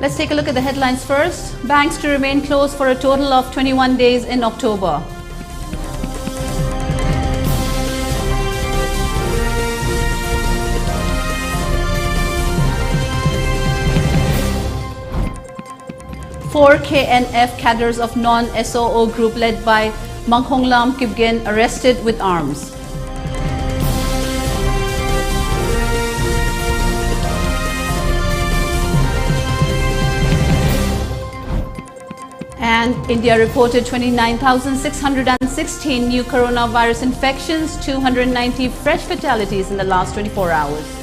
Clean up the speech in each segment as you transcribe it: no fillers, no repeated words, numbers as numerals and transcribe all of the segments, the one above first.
Let's take a look at the headlines first. Banks to remain closed for a total of 21 days in October. Four KNF cadres of non-SOO group led by MANGKHOLAM KIPGEN arrested with arms. And India reported 29,616 new coronavirus infections, 290 fresh fatalities in the last 24 hours.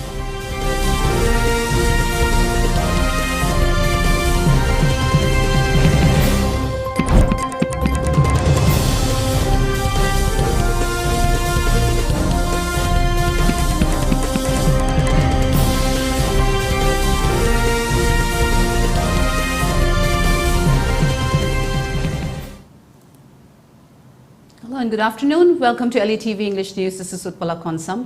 Hello and good afternoon. Welcome to ELITETV English News. This is UTPALA.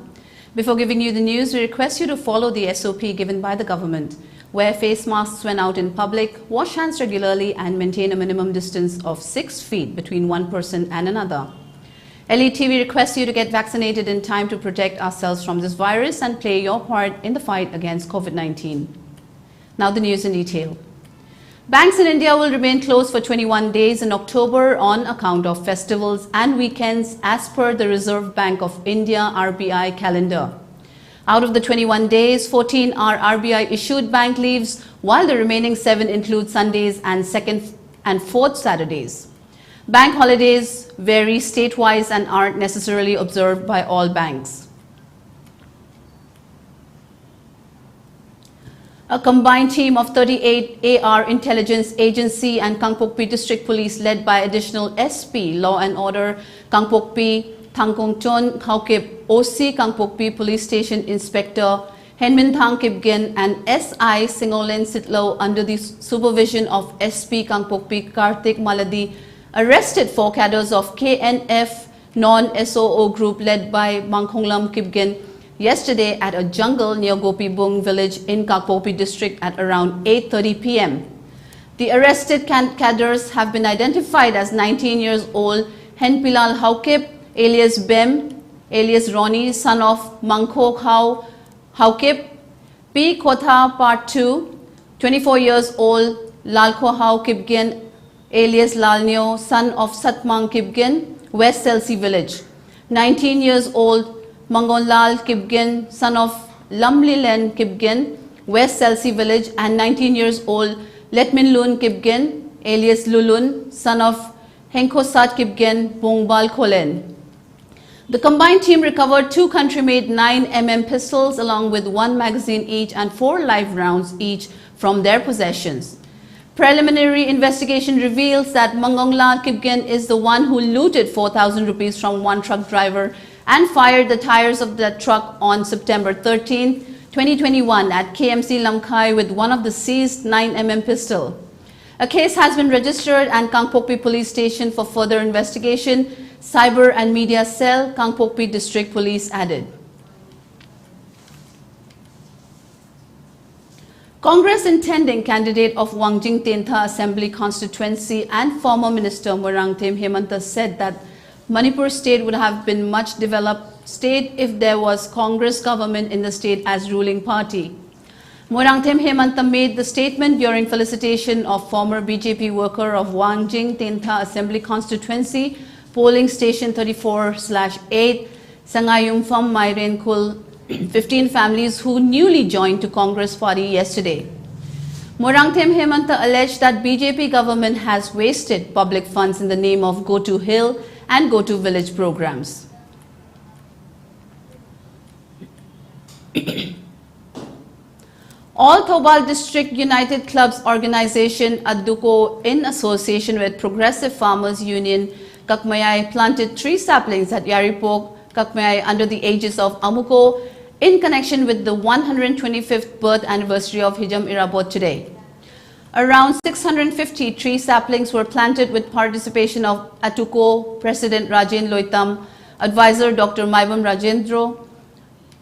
Before giving you the news, we request you to follow the SOP given by the government. Wear face masks when out in public, wash hands regularly and maintain a minimum distance of 6 feet between one person and another. ELITETV requests you to get vaccinated in time to protect ourselves from this virus and play your part in the fight against COVID-19. Now the news in detail. Banks in India will remain closed for 21 days in October on account of festivals and weekends as per the Reserve Bank of India RBI calendar. Out of the 21 days, 14 are RBI issued bank leaves, while the remaining 7 include Sundays and second and fourth Saturdays. Bank holidays vary state-wise and aren't necessarily observed by all banks. A combined team of 38 AR Intelligence Agency and Kangpokpi District Police led by additional SP Law and Order Kangpokpi Thangkongchon Khaukip OC Kangpokpi Police Station Inspector Henminthang KIPGEN and SI Singolen Sitlo under the supervision of SP Kangpokpi Karthik Maladi arrested 4 cadres of KNF non-SOO group led by MANGKHOLAM KIPGEN yesterday at a jungle near Gopibung village in Kangpokpi district at around 8:30 p.m. The arrested cadres have been identified as 19 years old Henpilal Haukip alias Bem alias Ronnie, son of Mangkho Haukip, P. Kotha Part 2, 24 years old Lalkho Hau KIPGEN alias Lalnyo, son of Satmang KIPGEN, West Selsi village, 19 years old Mangonlal KIPGEN, son of Lamlilen KIPGEN, West Selsi village, and 19 years old Letminlun KIPGEN, alias Lulun, son of Henkosat KIPGEN, Bongbal Kholen. The combined team recovered 2 country-made 9mm pistols along with 1 magazine each and 4 live rounds each from their possessions. Preliminary investigation reveals that Mangonglal KIPGEN is the one who looted 4,000 rupees from one truck driver and fired the tires of that truck on September 13, 2021 at KMC Lamkhai with one of the seized 9mm pistol. A case has been registered and Kangpokpi Police Station for further investigation. Cyber and Media Cell, Kangpokpi District Police added. Congress intending candidate of Wangjing Tentha Assembly constituency and former Minister Morangthim Hemanta said that Manipur state would have been much developed state if there was Congress government in the state as ruling party. Morangthim Hemanta made the statement during felicitation of former BJP worker of Wangjing Tentha Assembly constituency, polling station 34/8, Sangayumpham Mairenkul, 15 families who newly joined to Congress party yesterday. Morangthim Hemanta alleged that BJP government has wasted public funds in the name of Go to Hill and Go to Village programs. All Thobal District United Clubs Organization Adduko in association with Progressive Farmers Union Kakmayai planted 3 saplings at Yaripok, Kakmayai under the aegis of Amuko in connection with the 125th birth anniversary of Hijam Irabot today. Around 650 tree saplings were planted with participation of Atuko President Rajen Loitam, Advisor Dr. Maibam Rajendro,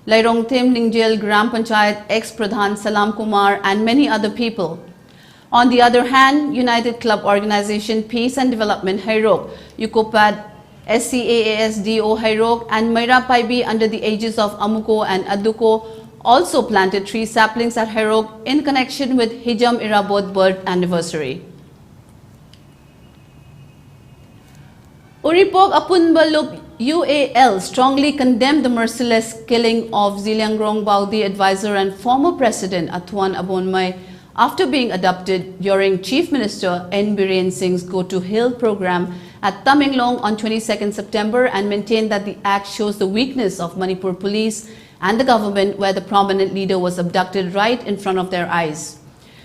Lairongthim Lingjel Gram Panchayat ex-Pradhan Salam Kumar and many other people. On the other hand, United Club Organization Peace and Development Hairok, UCOPAD, SCAASDO Hairok and Maira Paibi under the aegis of Amuko and Aduko also planted 3 saplings at Hairok in connection with Hijam Irabod birth anniversary. Uripok Apunbaluk UAL strongly condemned the merciless killing of Ziliangrong Baudi advisor and former President Atuan Abonmai after being abducted during Chief Minister N. Biren Singh's Go to Hill program at Tamenglong on 22nd September and maintained that the act shows the weakness of Manipur police and the government where the prominent leader was abducted right in front of their eyes.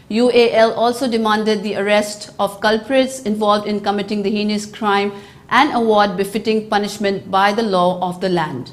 UAL also demanded the arrest of culprits involved in committing the heinous crime and award befitting punishment by the law of the land.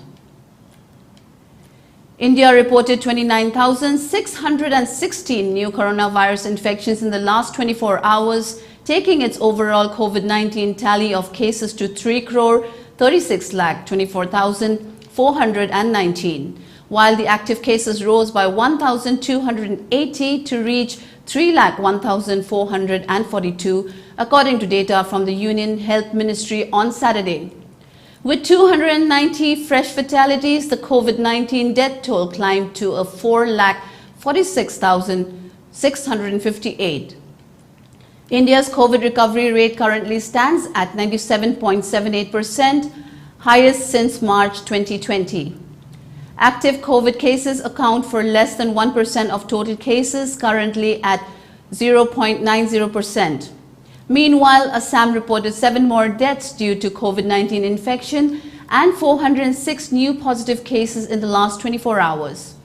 India reported 29,616 new coronavirus infections in the last 24 hours, taking its overall COVID-19 tally of cases to 3,36,24,419, while the active cases rose by 1,280 to reach 3,01,442, according to data from the Union Health Ministry on Saturday. With 290 fresh fatalities, the COVID-19 death toll climbed to a 4,46,658. India's COVID recovery rate currently stands at 97.78%, highest since March 2020. Active COVID cases account for less than 1% of total cases, currently at 0.90%. Meanwhile, Assam reported 7 more deaths due to COVID-19 infection and 406 new positive cases in the last 24 hours.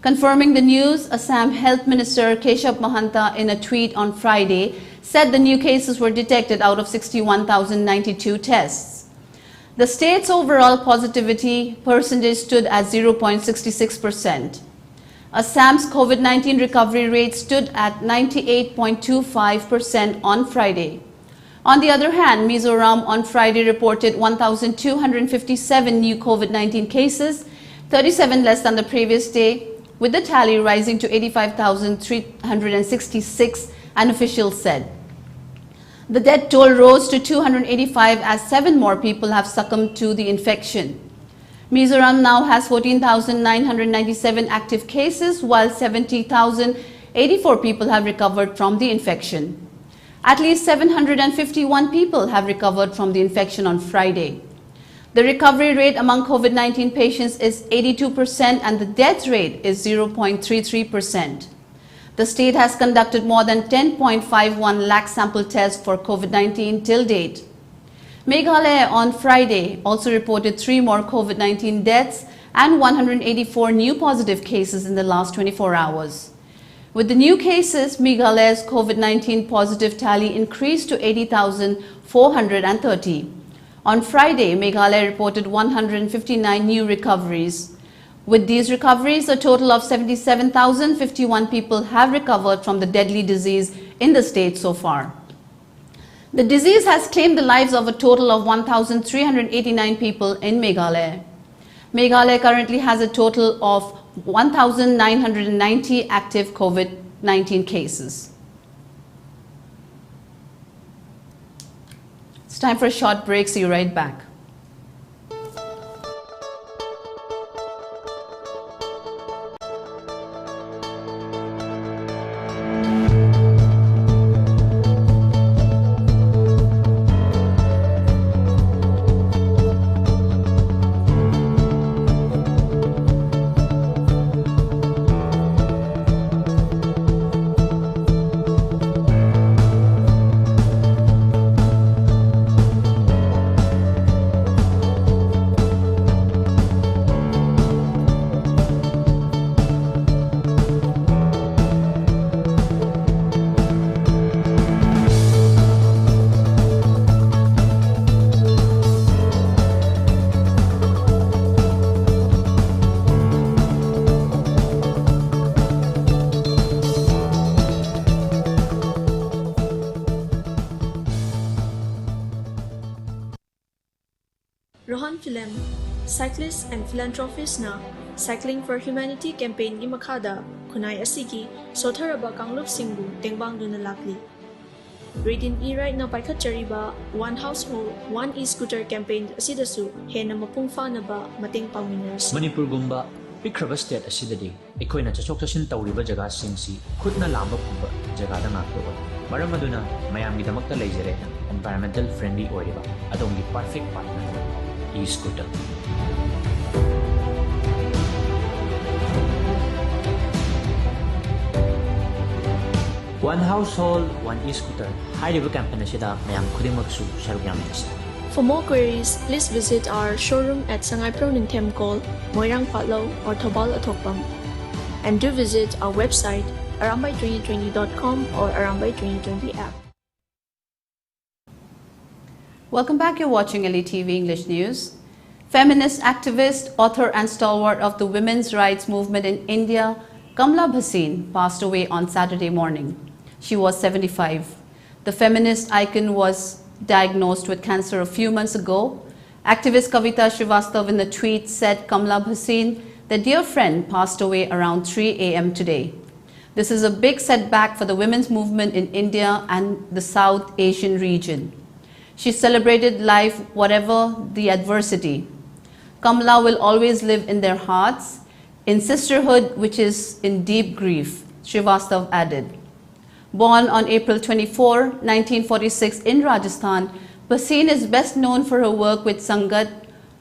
Confirming the news, Assam Health Minister Keshav Mahanta in a tweet on Friday said the new cases were detected out of 61,092 tests. The state's overall positivity percentage stood at 0.66%. Assam's COVID-19 recovery rate stood at 98.25% on Friday. On the other hand, Mizoram on Friday reported 1,257 new COVID-19 cases, 37 less than the previous day, with the tally rising to 85,366, an official said. The death toll rose to 285 as 7 more people have succumbed to the infection. Mizoram now has 14,997 active cases, while 70,084 people have recovered from the infection. At least 751 people have recovered from the infection on Friday. The recovery rate among COVID-19 patients is 82% and the death rate is 0.33%. The state has conducted more than 10.51 lakh sample tests for COVID-19 till date. Meghalaya on Friday also reported 3 more COVID-19 deaths and 184 new positive cases in the last 24 hours. With the new cases, Meghalaya's COVID-19 positive tally increased to 80,430. On Friday, Meghalaya reported 159 new recoveries. With these recoveries, a total of 77,051 people have recovered from the deadly disease in the state so far. The disease has claimed the lives of a total of 1,389 people in Meghalaya. Meghalaya currently has a total of 1,990 active COVID-19 cases. It's time for a short break, see you right back. Rohan Philem, cyclist and philanthropist now, Cycling for Humanity campaign gi makhada khunai asigi sotharaba kanglop singbu tengbang duna lakli. Reading e-right na paikhatchariba One Household, One E-Scooter campaign asidasu hena mapungfa na ba mating pangminers. Manipur gumba pikraba state asidadi ekoina chachok chashin tawriba jaga singsi khutna lamba phumba jaga da ngakto maram aduna mayamgi damakta leijare environmental friendly oiriba adongi perfect partner e-scooter. One household, one e-scooter. High-level campaign asida mayam khudimagsu saruk yamis. For more queries, please visit our showroom at Sangay Pronintem Call, Moirang Patlo or Tobal Atokpam. And do visit our website arambay2020.com or Arambay2020 app. Welcome back. You're watching ELITETV English News. Feminist activist, author and stalwart of the women's rights movement in India, Kamala Bhasin, passed away on Saturday morning. She was 75. The feminist icon was diagnosed with cancer a few months ago. Activist Kavita Srivastav in a tweet said Kamala Bhasin, their dear friend, passed away around 3 a.m. today. This is a big setback for the women's movement in India and the South Asian region. She celebrated life whatever the adversity. Kamala will always live in their hearts, in sisterhood which is in deep grief, Srivastav added. Born on April 24, 1946 in Rajasthan, Bhasin is best known for her work with Sangat,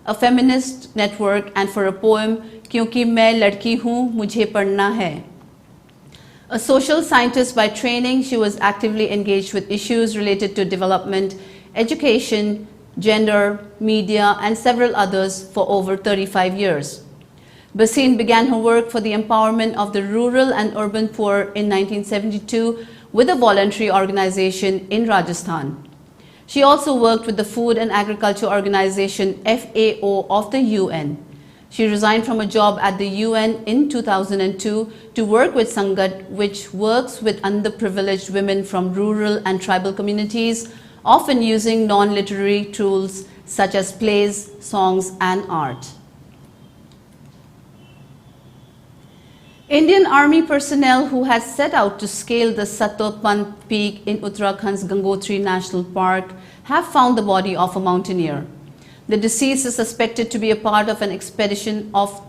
a feminist network, and for a poem, Kyunki Main Ladki Hoon, Mujhe Padhna Hai. A social scientist by training, she was actively engaged with issues related to development, education, gender, media, and several others for over 35 years. Bhasin began her work for the empowerment of the rural and urban poor in 1972 with a voluntary organization in Rajasthan. She also worked with the Food and Agriculture Organization FAO of the UN. She resigned from a job at the UN in 2002 to work with Sangat, which works with underprivileged women from rural and tribal communities, often using non-literary tools such as plays, songs, and art. Indian Army personnel who had set out to scale the Satopant peak in Uttarakhand's Gangotri National Park have found the body of a mountaineer. The deceased is suspected to be a part of an expedition of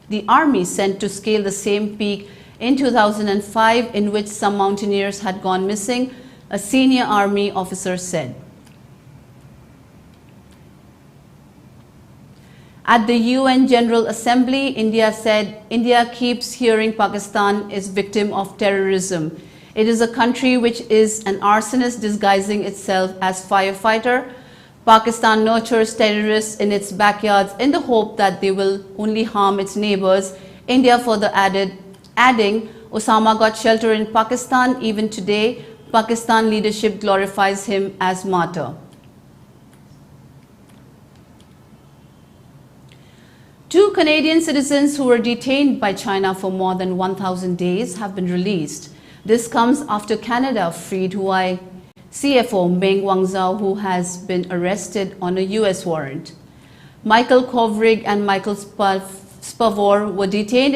the Army sent to scale the same peak in 2005, in which some mountaineers had gone missing, a senior Army officer said. At the UN General Assembly, India said, India keeps hearing Pakistan is victim of terrorism. It is a country which is an arsonist disguising itself as firefighter. Pakistan nurtures terrorists in its backyards in the hope that they will only harm its neighbors. India further adding, Osama got shelter in Pakistan. Even today, Pakistan leadership glorifies him as martyr. Two Canadian citizens who were detained by China for more than 1,000 days have been released. This comes after Canada freed Huawei CFO Meng Wanzhou, who has been arrested on a US warrant. Michael Kovrig and Michael Spavor were detained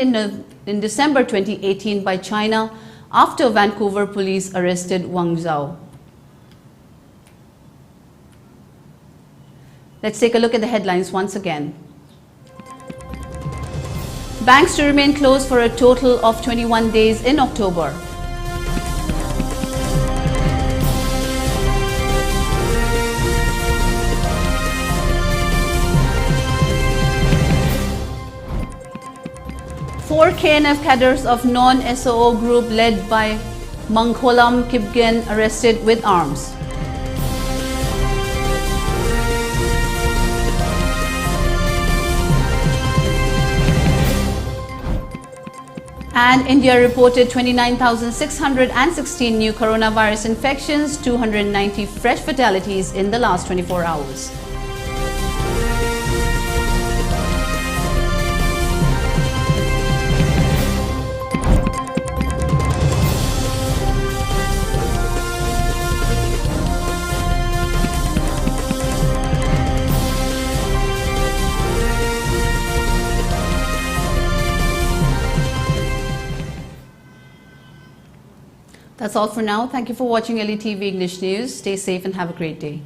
in December 2018 by China after Vancouver police arrested Wanzhou. Let's take a look at the headlines once again. Banks to remain closed for a total of 21 days in October. Four KNF cadres of non-SOO group led by MANGKHOLAM KIPGEN arrested with arms. And India reported 29,616 new coronavirus infections, 290 fresh fatalities in the last 24 hours. That's all for now. Thank you for watching ELITETV English News. Stay safe and have a great day.